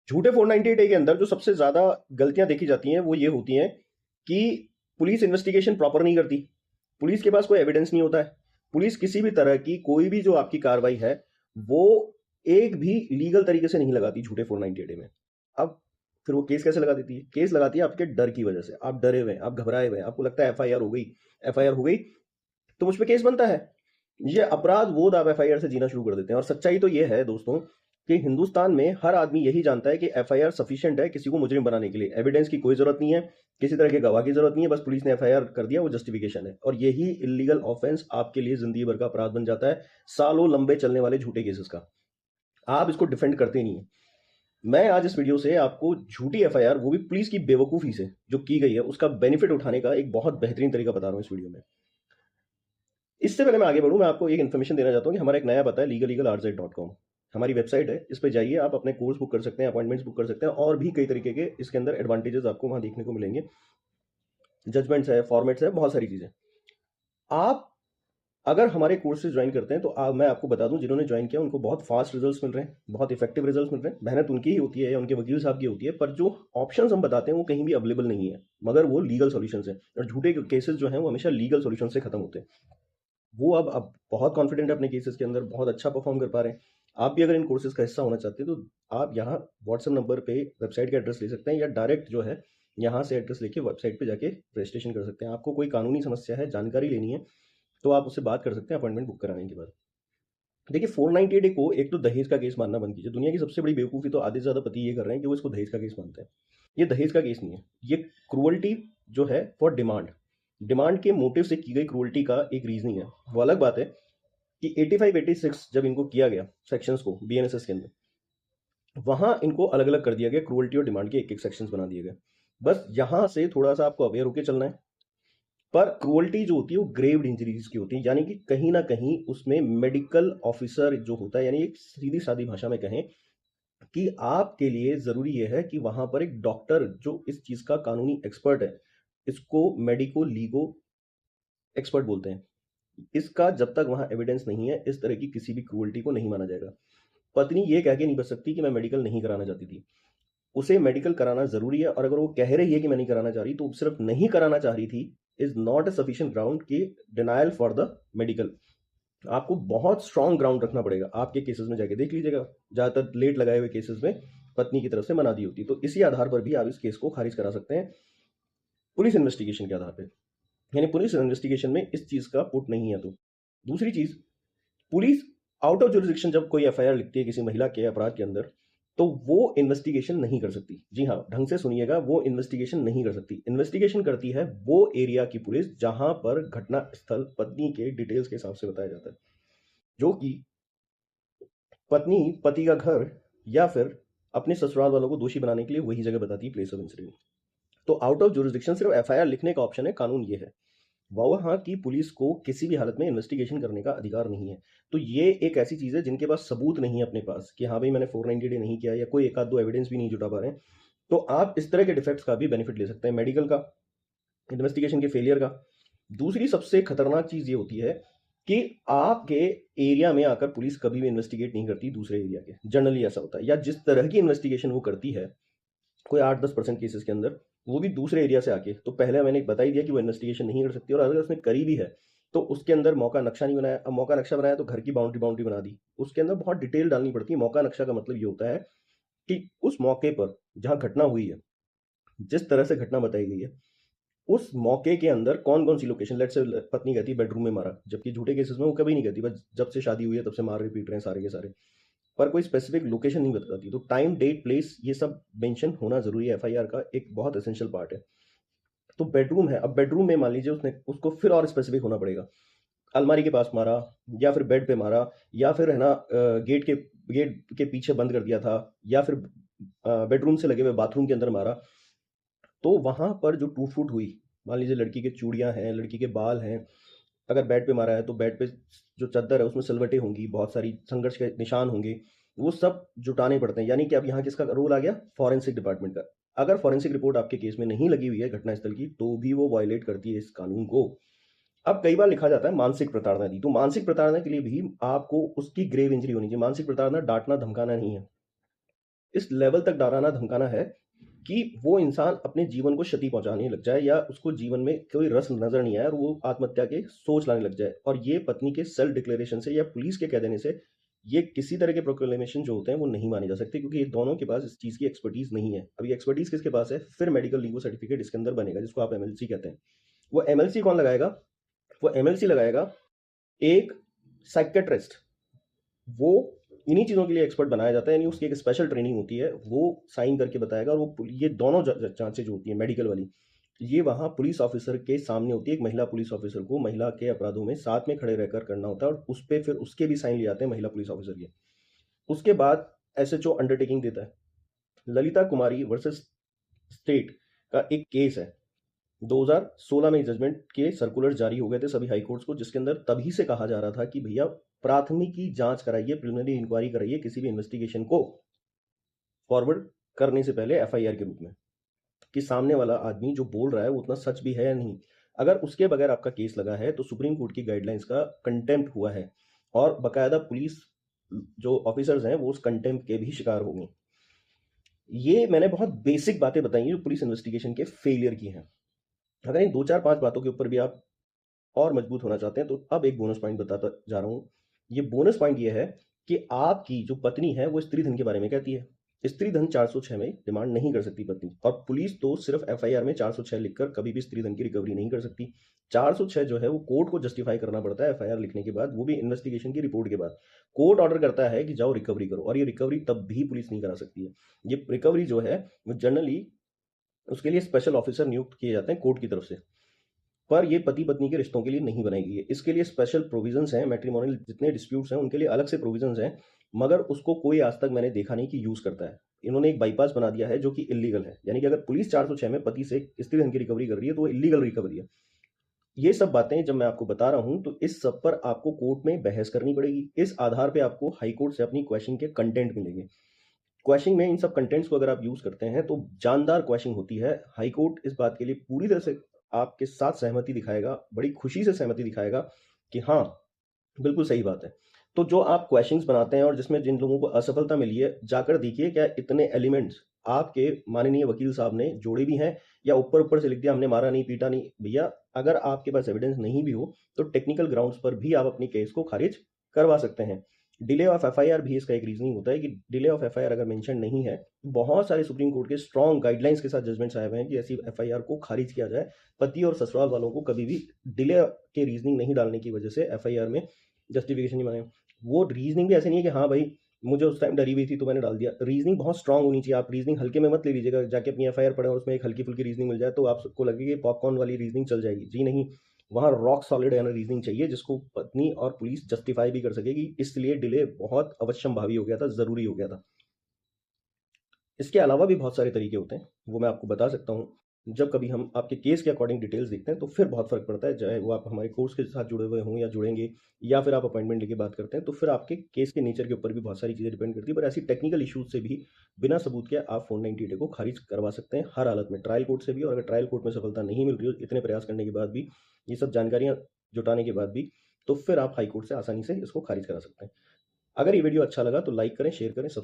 झूठे 498 ए के अंदर जो सबसे ज्यादा गलतियां देखी जाती हैं वो ये होती हैं कि पुलिस इन्वेस्टिगेशन प्रॉपर नहीं करती। पुलिस के पास कोई एविडेंस नहीं होता है। पुलिस किसी भी तरह की कोई भी जो आपकी कार्रवाई है वो एक भी लीगल तरीके से नहीं लगाती झूठे 498 ए में। अब फिर वो केस कैसे लगा देती है? केस लगाती है आपके डर की वजह से। आप डरे हुए हैं, आप घबराए हुए हैं, आपको लगता है एफआईआर हो गई, एफआईआर हो गई तो मुझ पे केस बनता है। ये अपराध बोध आप एफआईआर से जीना शुरू कर देते हैं। और सच्चाई तो ये है दोस्तों कि हिंदुस्तान में हर आदमी यही जानता है कि एफआईआर सफिशिएंट है किसी को मुजरिम बनाने के लिए। एविडेंस की कोई जरूरत नहीं है, किसी तरह के गवाह की जरूरत नहीं है, बस पुलिस ने एफआईआर कर दिया वो जस्टिफिकेशन है। और यही इलीगल ऑफेंस आपके लिए जिंदगी भर का अपराध बन जाता है, सालों लंबे चलने वाले झूठे केसेस का। आप इसको डिफेंड करते नहीं है। मैं आज इस वीडियो से आपको झूठी एफआईआर, वो भी पुलिस की बेवकूफी से जो की गई है, उसका बेनिफिट उठाने का एक बहुत बेहतरीन तरीका बता रहा हूं इस वीडियो में। इससे पहले मैं आगे बढ़ूं, मैं आपको एक इन्फॉर्मेशन देना चाहता हूं कि हमारा एक नया पता है legal.rz.com। हमारी वेबसाइट है, इस पे जाइए, आप अपने कोर्स बुक कर सकते हैं, अपॉइंटमेंट्स बुक कर सकते हैं, और भी कई तरीके के इसके अंदर एडवांटेजेस आपको वहां देखने को मिलेंगे। जजमेंट्स है, फॉर्मेट्स है, बहुत सारी चीजें। आप अगर हमारे कोर्स से ज्वाइन करते हैं तो मैं आपको बता दूं, जिन्होंने ज्वाइन किया उनको बहुत फास्ट रिजल्ट्स मिल रहे हैं, बहुत इफेक्टिव रिजल्ट्स मिल रहे हैं। मेहनत उनकी ही होती है या उनके वकील साहब की होती है, पर जो ऑप्शंस हम बताते हैं वो कहीं भी अवेलेबल नहीं है, मगर वो लीगल सॉल्यूशंस है। और झूठे केसेस जो हैं वो हमेशा लीगल सॉल्यूशन से खत्म होते हैं। वो अब बहुत कॉन्फिडेंट है अपने केसेस के अंदर, बहुत अच्छा परफॉर्म कर पा रहे हैं। आप भी अगर इन कोर्सेज का हिस्सा होना चाहते हैं तो आप यहाँ व्हाट्सएप नंबर पे वेबसाइट का एड्रेस ले सकते हैं, या डायरेक्ट जो है यहाँ से एड्रेस लेके वेबसाइट पे जाके रजिस्ट्रेशन कर सकते हैं। आपको कोई कानूनी समस्या है, जानकारी लेनी है, तो आप उससे बात कर सकते हैं अपॉइंटमेंट बुक कराने के बाद। देखिए 498 को एक तो दहेज का केस मानना बंद कीजिए। दुनिया की सबसे बड़ी बेवकूफ़ी तो आधे से ज़्यादा पति ये कर रहे हैं कि वो इसको दहेज का केस मानते हैं। ये दहेज का केस नहीं है, ये क्रूअल्टी जो है फॉर डिमांड, डिमांड के मोटिव से की गई क्रूअल्टी का एक रीजनिंग है। वो अलग बात है कि 85-86 जब इनको किया गया सेक्शंस को बीएनएसएस के अंदर, वहां इनको अलग अलग कर दिया गया, क्रूअल्टी और डिमांड के एक एक सेक्शंस बना दिए गए। बस यहां से थोड़ा सा आपको अवेयर होकर चलना है। पर क्रूअल्टी जो होती है वो ग्रेव इंजरीज की होती है, यानी कि कहीं ना कहीं उसमें मेडिकल ऑफिसर जो होता है, यानी एक सीधी सादी भाषा में कहें कि आपके लिए जरूरी यह है कि वहां पर एक डॉक्टर जो इस चीज का कानूनी एक्सपर्ट है, इसको मेडिको लीगो एक्सपर्ट बोलते हैं, इसका जब तक वहां एविडेंस नहीं है इस तरह की किसी भी क्रूअल्टी को नहीं माना जाएगा। पत्नी ये कह के नहीं बच सकती कि मैं मेडिकल नहीं कराना चाहती थी, उसे मेडिकल कराना जरूरी है। और अगर वो कह रही है कि मैं नहीं कराना चाह रही, तो सिर्फ नहीं कराना चाह रही थी is not a sufficient ground की डिनायल फॉर द मेडिकल। आपको बहुत स्ट्रांग ग्राउंड रखना पड़ेगा। आपके केसेस में जाके देख लीजिएगा, ज्यादातर लेट लगाए हुए केसेस में पत्नी की तरफ से मना दी होती, तो इसी आधार पर भी आप इस केस को खारिज करा सकते हैं, पुलिस इन्वेस्टिगेशन के आधार पर। यानी पुलिस इन्वेस्टिगेशन में इस चीज का पुट नहीं है। तो दूसरी चीज, पुलिस आउट ऑफ जुरिस्डिक्शन जब कोई एफआईआर लिखती है किसी महिला के अपराध के अंदर, तो वो इन्वेस्टिगेशन नहीं कर सकती। जी हाँ, ढंग से सुनिएगा, वो इन्वेस्टिगेशन नहीं कर सकती। इन्वेस्टिगेशन करती है वो एरिया की पुलिस जहां पर घटना स्थल पत्नी के डिटेल्स के हिसाब से बताया जाता है, जो कि पत्नी पति का घर या फिर अपने ससुराल वालों को दोषी बनाने के लिए वही जगह बताती है, प्लेस ऑफ इंसिडेंट। तो आउट ऑफ जुरिस्डिक्शन सिर्फ एफआईआर लिखने का ऑप्शन है, कानून ये है। वहाँ की पुलिस को किसी भी हालत में इन्वेस्टिगेशन करने का अधिकार नहीं है। तो ये एक ऐसी चीज़ है जिनके पास सबूत नहीं है अपने पास कि हाँ भाई मैंने 490 डे नहीं किया, या कोई एक आध दो एविडेंस भी नहीं जुटा पा रहे हैं, तो आप इस तरह के डिफेक्ट्स का भी बेनिफिट ले सकते हैं, मेडिकल का, इन्वेस्टिगेशन के फेलियर का। दूसरी सबसे खतरनाक चीज़ ये होती है कि आपके एरिया में आकर पुलिस कभी भी इन्वेस्टिगेट नहीं करती दूसरे एरिया के। जनरली ऐसा होता है, या जिस तरह की इन्वेस्टिगेशन वो करती है कोई 8-10% केसेस के अंदर, वो भी दूसरे एरिया से आके। तो पहले मैंने बता ही दिया कि वो इन्वेस्टिगेशन नहीं कर सकती, और अगर उसने करी भी है तो उसके अंदर मौका नक्शा नहीं बनाया। अब मौका नक्शा बनाया तो घर की बाउंड्री बाउंड्री बना दी, उसके अंदर बहुत डिटेल डालनी पड़ती है। मौका नक्शा का मतलब ये होता है कि उस मौके पर जहां घटना हुई है, जिस तरह से घटना बताई गई है, उस मौके के अंदर कौन कौन सी लोकेशन, लेट से पत्नी कहती है बेडरूम में मारा, जबकि झूठे केसेस में वो कभी नहीं कहती, बस जब से शादी हुई है तब से मार रहे पीट रहे हैं सारे के सारे, पर कोई स्पेसिफिक लोकेशन नहीं बताती। तो टाइम डेट प्लेस ये सब मेंशन होना जरूरी है, एफआईआर का एक बहुत एसेंशियल पार्ट है। तो बेडरूम है, अब बेडरूम में मान लीजिए उसने, उसको फिर और स्पेसिफिक होना पड़ेगा, अलमारी के पास मारा, या फिर बेड पे मारा, या फिर है ना गेट के पीछे बंद कर दिया था, या फिर बेडरूम से लगे हुए बाथरूम के अंदर मारा। तो वहां पर जो टूट फूट हुई, मान लीजिए लड़की के चूड़ियां हैं, लड़की के बाल हैं, अगर बेड पे मारा है तो बेड पे जो चादर है उसमें सिलवटें होंगी, बहुत सारी संघर्ष के निशान होंगे, वो सब जुटाने पड़ते हैं। यानी कि अब यहाँ किसका रोल आ गया? फॉरेंसिक डिपार्टमेंट का। अगर फॉरेंसिक रिपोर्ट आपके केस में नहीं लगी हुई है घटनास्थल की, तो भी वो वायलेट करती है इस कानून को। अब कई बार लिखा जाता है मानसिक प्रताड़ना दी, तो मानसिक प्रताड़ना के लिए भी आपको उसकी ग्रेव इंजरी होनी चाहिए। मानसिक प्रताड़ना डांटना धमकाना नहीं है, इस लेवल तक डराना धमकाना है कि वो इंसान अपने जीवन को क्षति पहुंचाने लग जाए या उसको जीवन में कोई रस नजर नहीं आए और वो आत्महत्या के सोच लाने लग जाए। और ये पत्नी के सेल्फ डिक्लेरेशन से या पुलिस के कह देने से ये किसी तरह के प्रोक्लेमेशन जो होते हैं वो नहीं माने जा सकते, क्योंकि ये दोनों के पास इस चीज़ की एक्सपर्टीज नहीं है। अभी एक्सपर्टीज किसके पास है? फिर मेडिकल लीगल सर्टिफिकेट इसके अंदर बनेगा, जिसको आप एमएलसी कहते हैं। वो एमएलसी कौन लगाएगा? वो एमएलसी लगाएगा एक साइकेट्रिस्ट। वो इन्हीं चीज़ों के लिए एक्सपर्ट बनाया जाता है, यानी उसकी एक स्पेशल ट्रेनिंग होती है, वो साइन करके बताएगा। और वो ये दोनों जांचें जो होती हैं मेडिकल वाली, ये वहाँ पुलिस ऑफिसर के सामने होती है। एक महिला पुलिस ऑफिसर को महिला के अपराधों में साथ में खड़े रहकर करना होता है और उस पर फिर उसके भी साइन लिए जाते हैं महिला पुलिस ऑफिसर के। उसके बाद एसएचओ अंडरटेकिंग देता है। ललिता कुमारी वर्सेस स्टेट का एक केस है। 2016 में जजमेंट के सर्कुलर जारी हो गए थे सभी हाई कोर्ट्स को, जिसके अंदर तभी से कहा जा रहा था कि भैया प्राथमिकी जांच कराइए, प्रिलिमिनरी इंक्वायरी कराइए किसी भी इन्वेस्टिगेशन को फॉरवर्ड करने से पहले एफआईआर के रूप में, कि सामने वाला आदमी जो बोल रहा है वो उतना सच भी है या नहीं। अगर उसके बगैर आपका केस लगा है तो सुप्रीम कोर्ट की गाइडलाइंस का कंटेम्प्ट हुआ है और बकायदा पुलिस जो ऑफिसर्स हैं वो उस कंटेम्प्ट के भी शिकार होंगे। ये मैंने बहुत बेसिक बातें बताई हैं जो पुलिस इन्वेस्टिगेशन के फेलियर की हैं। अगर इन 2 4 5 बातों के ऊपर भी आप और मजबूत होना चाहते हैं तो अब एक बोनस पॉइंट बताता जा रहा हूं। ये बोनस पॉइंट ये है कि आपकी जो पत्नी है वो स्त्री धन के बारे में कहती है। स्त्री धन 406 में डिमांड नहीं कर सकती पत्नी, और पुलिस तो सिर्फ एफआईआर में 406 लिखकर कभी भी स्त्री धन की रिकवरी नहीं कर सकती। 406 जो है वो कोर्ट को जस्टिफाई करना पड़ता है एफआईआर लिखने के बाद, वो भी इन्वेस्टिगेशन की रिपोर्ट के बाद। कोर्ट ऑर्डर करता है कि जाओ रिकवरी करो, और ये रिकवरी तब भी पुलिस नहीं करा सकती है। ये रिकवरी जो है वो जनरली उसके लिए स्पेशल ऑफिसर नियुक्त किए जाते हैं कोर्ट की तरफ से, पर ये पति पत्नी के रिश्तों के लिए नहीं बनाई गई है। इसके लिए स्पेशल प्रोविजंस हैं, मैट्रिमोनियल जितने डिस्प्यूट्स हैं उनके लिए अलग से प्रोविजंस हैं, मगर उसको कोई आज तक मैंने देखा नहीं कि यूज करता है। इन्होंने एक बाईपास बना दिया है जो कि इलीगल है, यानी कि अगर पुलिस 406 में पति से स्त्री धन की रिकवरी कर रही है तो वो इलीगल रिकवरी है। ये सब बातें जब मैं आपको बता रहा हूं तो इस सब पर आपको कोर्ट में बहस करनी पड़ेगी। इस आधार पर आपको हाई कोर्ट से अपनी क्वेश्चन के कंटेंट मिलेंगे। क्वेश्चन में इन सब कंटेंट्स को अगर आप यूज करते हैं तो जानदार क्वेश्चन होती है। हाई कोर्ट इस बात के लिए पूरी तरह से आपके साथ सहमति दिखाएगा, बड़ी खुशी से सहमति दिखाएगा कि हाँ बिल्कुल सही बात है। तो जो आप क्वेश्चंस बनाते हैं और जिसमें जिन लोगों को असफलता मिली है, जाकर देखिए क्या इतने एलिमेंट्स आपके माननीय वकील साहब ने जोड़े भी हैं, या ऊपर ऊपर से लिख दिया हमने मारा नहीं पीटा नहीं। भैया अगर आपके पास एविडेंस नहीं भी हो तो टेक्निकल ग्राउंड्स पर भी आप अपनी केस को खारिज करवा सकते हैं। डिले ऑफ एफआईआर भी इसका एक रीजनिंग होता है कि डिले ऑफ एफआईआर अगर मेंशन नहीं है, बहुत सारे सुप्रीम कोर्ट के स्ट्रॉन्ग गाइडलाइंस के साथ जजमेंट्स आए हुए हैं कि ऐसी एफआईआर को खारिज किया जाए। पति और ससुराल वालों को कभी भी डिले के रीजनिंग नहीं डालने की वजह से एफआईआर में जस्टिफिकेशन नहीं मांगे। वो रीजनिंग भी ऐसे नहीं है कि हाँ भाई मुझे उस टाइम डरी हुई थी तो मैंने डाल दिया। रीजनिंग बहुत स्ट्रांग होनी चाहिए। आप रीजनिंग हल्के में मत ले लीजिएगा, जाके अपनी एफआईआर पढ़े और उसमें एक हल्की फुल्की रीजनिंग मिल जाए तो आपको लगेगा कि पॉपकॉर्न वाली रीजनिंग चल जाएगी। जी नहीं, वहाँ रॉक सॉलिड यानी रीजनिंग चाहिए जिसको पत्नी और पुलिस जस्टिफाई भी कर सकेगी। इसलिए डिले बहुत अवश्यम भावी हो गया था, जरूरी हो गया था। इसके अलावा भी बहुत सारे तरीके होते हैं, वो मैं आपको बता सकता हूँ। जब कभी हम आपके केस के अकॉर्डिंग डिटेल्स देखते हैं तो फिर बहुत फर्क पड़ता है, चाहे वो आप हमारे कोर्स के साथ जुड़े हुए हों या जुड़ेंगे, या फिर आप अपॉइंटमेंट लेके बात करते हैं, तो फिर आपके केस के नेचर के ऊपर भी बहुत सारी चीज़ें डिपेंड करती है। पर ऐसी टेक्निकल इशूज से भी बिना सबूत के आप 498 को खारिज करवा सकते हैं हर हालत में, ट्रायल कोर्ट से भी। और अगर ट्रायल कोर्ट में सफलता नहीं मिल रही हो इतने प्रयास करने के बाद भी, ये सब जानकारियाँ जुटाने के बाद भी, तो फिर आप हाई कोर्ट से आसानी से इसको खारिज करा सकते हैं। अगर ये वीडियो अच्छा लगा तो लाइक करें, शेयर करें,